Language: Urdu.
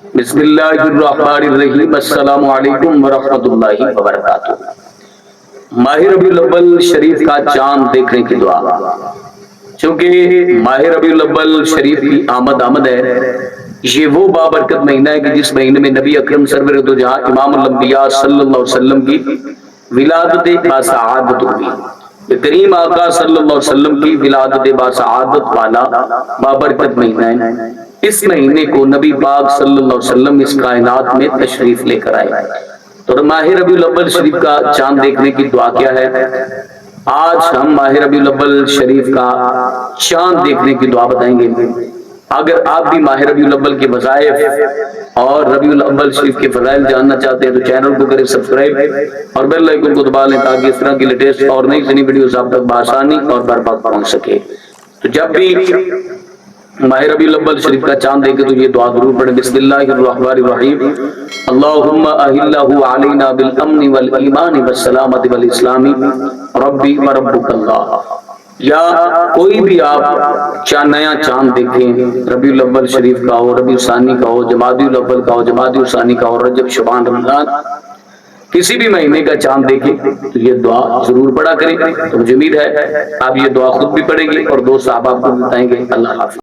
بسم اللہ الرحمن الرحیم، السلام علیکم ورحمۃ اللہ وبرکاتہ۔ ماہ ربیع الاول شریف کا چاند دیکھنے کی دعا۔ چونکہ ماہ ربیع الاول شریف کی آمد ہے، یہ وہ بابرکت مہینہ ہے کہ جس مہینے میں نبی اکرم سرور دو جہاں امام الانبیاء صلی اللہ علیہ وسلم کی ولادت باسعادت ہوئی۔ کریم آقا صلی اللہ علیہ وسلم کی ولادت باسعادت والا بابرکت مہینہ ہے۔ اس مہینے کو نبی پاک صلی اللہ علیہ وسلم اس کائنات میں تشریف لے کر آئے۔ تو ماہ ربیع الاول شریف کا چاند دیکھنے کی دعا کیا ہے؟ آج ہم ماہ ربیع الاول شریف کا چاند دیکھنے کی دعا بتائیں گے۔ اگر آپ بھی ماہ ربیع الاول کے وظائف اور ربیع الاول شریف کے فضائل جاننا چاہتے ہیں تو چینل کو کریں سبسکرائب اور بیل آئیکن کو دبا لیں تاکہ اس طرح کی لیٹسٹ اور نئی نئی ویڈیوز آپ تک بآسانی اور بر وقت پہنچ سکے۔ تو جب بھی ماہ ربیع الاول شریف کا چاند دیکھیں تو یہ دعا ضرور پڑھیں۔ بسم اللہ الرحمن الرحیم، اللہم اہلہ علینا بالامن والایمان والسلامت والاسلام ربی وربک اللہ۔ یا کوئی بھی آپ نیا چاند دیکھیں، ربیع الاول شریف کا ہو، ربیع ثانی کا ہو، جمادی الاول کا ہو، جمادی ثانی کا ہو، رجب شعبان رمضان، کسی بھی مہینے کا چاند دیکھیں تو یہ دعا ضرور پڑھا کریں۔ تو مجھے امید ہے آپ یہ دعا خود بھی پڑھیں گے اور دوست احباب کو بتائیں گے۔ اللہ حافظ۔